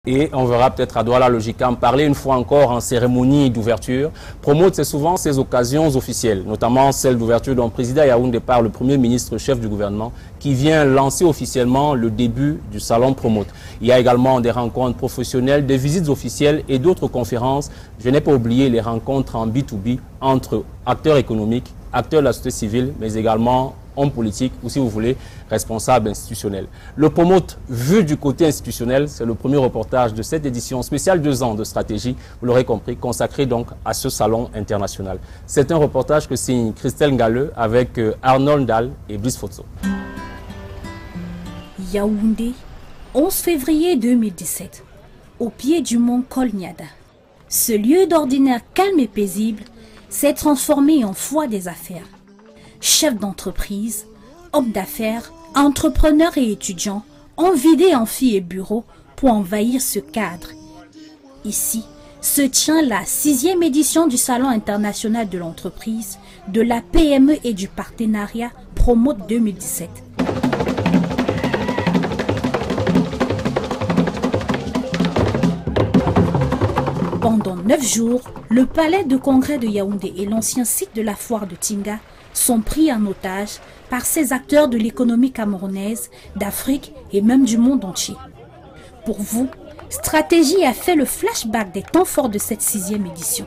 Et on verra peut-être à Douala Logica en parler une fois encore en cérémonie d'ouverture. Promote, c'est souvent ces occasions officielles, notamment celle d'ouverture dont présida Yaoundé par le Premier ministre, chef du gouvernement, qui vient lancer officiellement le début du salon Promote. Il y a également des rencontres professionnelles, des visites officielles et d'autres conférences. Je n'ai pas oublié les rencontres en B2B entre acteurs économiques, acteurs de la société civile, mais également hommes politiques ou, si vous voulez, responsables institutionnels. Le Promote, vu du côté institutionnel, c'est le premier reportage de cette édition spéciale 2 ans de stratégie, vous l'aurez compris, consacré donc à ce salon international. C'est un reportage que signe Christelle Ngalleux avec Arnold Dahl et Brice Fotso. Yaoundé, 11 février 2017, au pied du mont Kolniada. Ce lieu d'ordinaire calme et paisible s'est transformé en foire des affaires. Chefs d'entreprise, hommes d'affaires, entrepreneurs et étudiants ont vidé amphis et bureaux pour envahir ce cadre. Ici se tient la 6e édition du Salon international de l'entreprise, de la PME et du partenariat Promote 2017. Pendant 9 jours, le palais de congrès de Yaoundé et l'ancien site de la foire de Tinga sont pris en otage par ces acteurs de l'économie camerounaise, d'Afrique et même du monde entier. Pour vous, Stratégie a fait le flashback des temps forts de cette 6e édition.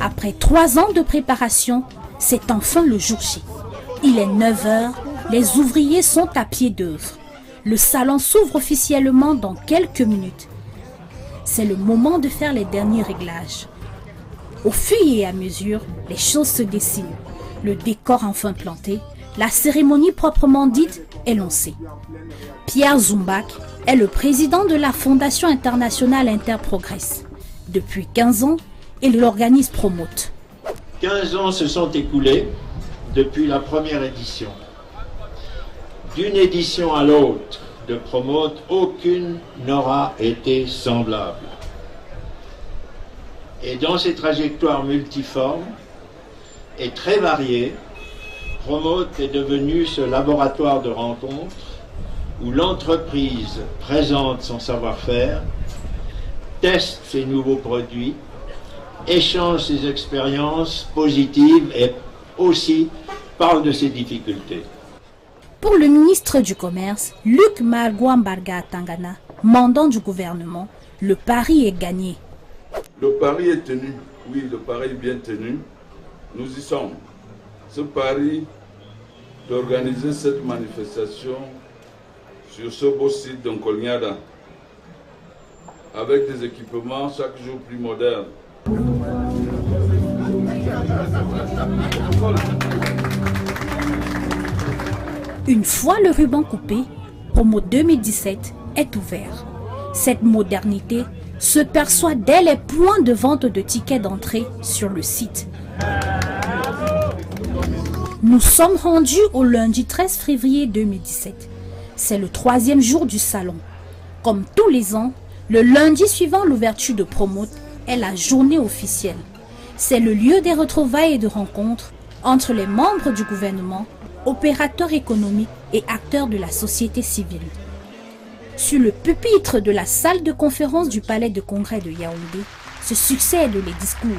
Après 3 ans de préparation, c'est enfin le jour J. Il est 9 h, les ouvriers sont à pied d'œuvre. Le salon s'ouvre officiellement dans quelques minutes. C'est le moment de faire les derniers réglages. Au fur et à mesure, les choses se dessinent. Le décor enfin planté, la cérémonie proprement dite est lancée. Pierre Zoumbak est le président de la Fondation internationale Interprogress. Depuis 15 ans, il l'organise Promote. 15 ans se sont écoulés depuis la première édition. D'une édition à l'autre de Promote, aucune n'aura été semblable. Et dans ces trajectoires multiformes et très variées, Promote est devenu ce laboratoire de rencontres où l'entreprise présente son savoir-faire, teste ses nouveaux produits, échange ses expériences positives et aussi parle de ses difficultés. Pour le ministre du Commerce, Luc Margouambarga Tangana, mandant du gouvernement, le pari est gagné. Le pari est tenu, oui, le pari est bien tenu. Nous y sommes. Ce pari d'organiser cette manifestation sur ce beau site d'Nkolniada, avec des équipements chaque jour plus modernes. Une fois le ruban coupé, Promote 2017 est ouvert. Cette modernité se perçoit dès les points de vente de tickets d'entrée sur le site. Nous sommes rendus au lundi 13 février 2017. C'est le 3e jour du salon. Comme tous les ans, le lundi suivant l'ouverture de Promote est la journée officielle. C'est le lieu des retrouvailles et de rencontres entre les membres du gouvernement, opérateurs économiques et acteurs de la société civile. Sur le pupitre de la salle de conférence du palais de congrès de Yaoundé, se succèdent les discours.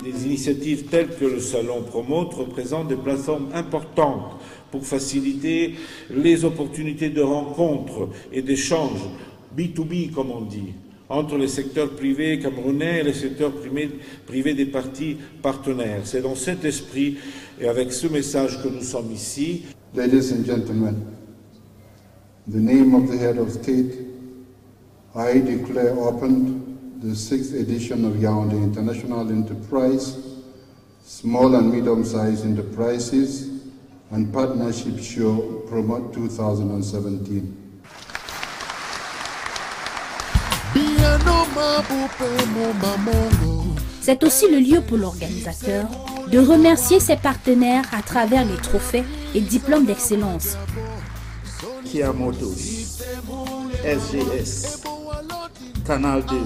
Des initiatives telles que le salon Promote représentent des plateformes importantes pour faciliter les opportunités de rencontres et d'échanges, B2B comme on dit, entre les secteurs privés camerounais et les secteurs privés des partis partenaires. C'est dans cet esprit et avec ce message que nous sommes ici. Ladies and gentlemen, in the name of the head of state, I declare open the 6th edition of Yaoundé International Enterprise, Small and Medium-Sized Enterprises and Partnership Show Promote 2017. C'est aussi le lieu pour l'organisateur de remercier ses partenaires à travers les trophées et diplômes d'excellence. Kia Motors, SGS, Canal 2.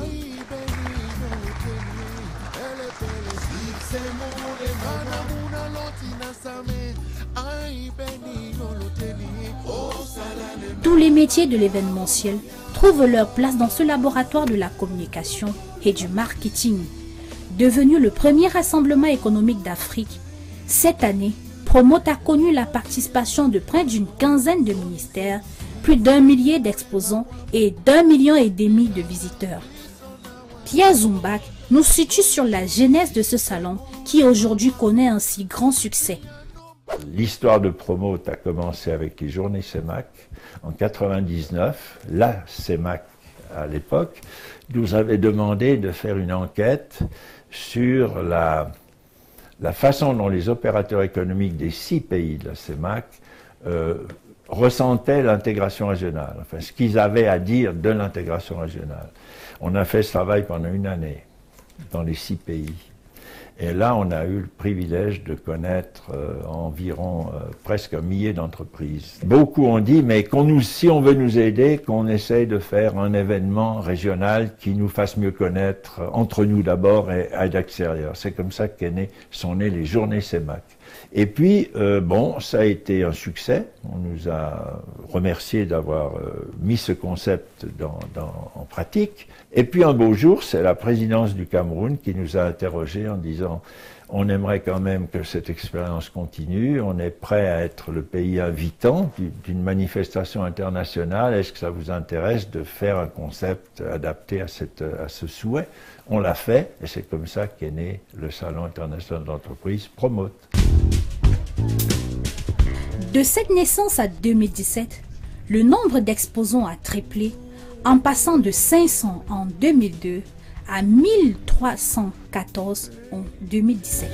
Tous les métiers de l'événementiel trouvent leur place dans ce laboratoire de la communication et du marketing. Devenu le premier rassemblement économique d'Afrique, cette année, Promote a connu la participation de près d'une quinzaine de ministères, plus d'1 millier d'exposants et d'1,5 million de visiteurs. Pierre Zoumbak nous situe sur la genèse de ce salon qui aujourd'hui connaît un si grand succès. L'histoire de Promote a commencé avec les journées CEMAC en 1999. La CEMAC, à l'époque, nous avait demandé de faire une enquête sur la façon dont les opérateurs économiques des 6 pays de la CEMAC ressentaient l'intégration régionale, enfin ce qu'ils avaient à dire de l'intégration régionale. On a fait ce travail pendant 1 année dans les 6 pays. Et là, on a eu le privilège de connaître environ presque 1 millier d'entreprises. Beaucoup ont dit, mais si on veut nous aider, qu'on essaye de faire un événement régional qui nous fasse mieux connaître, entre nous d'abord et à l'extérieur. C'est comme ça sont nées les journées CEMAC. Et puis, bon, ça a été un succès. On nous a remercié d'avoir mis ce concept en pratique. Et puis, un beau jour, c'est la présidence du Cameroun qui nous a interrogés en disant « On aimerait quand même que cette expérience continue. On est prêt à être le pays invitant d'une manifestation internationale. Est-ce que ça vous intéresse de faire un concept adapté à ce souhait ?» On l'a fait et c'est comme ça qu'est né le Salon international d'entreprise Promote. De cette naissance à 2017, le nombre d'exposants a triplé, en passant de 500 en 2002 à 1314 en 2017.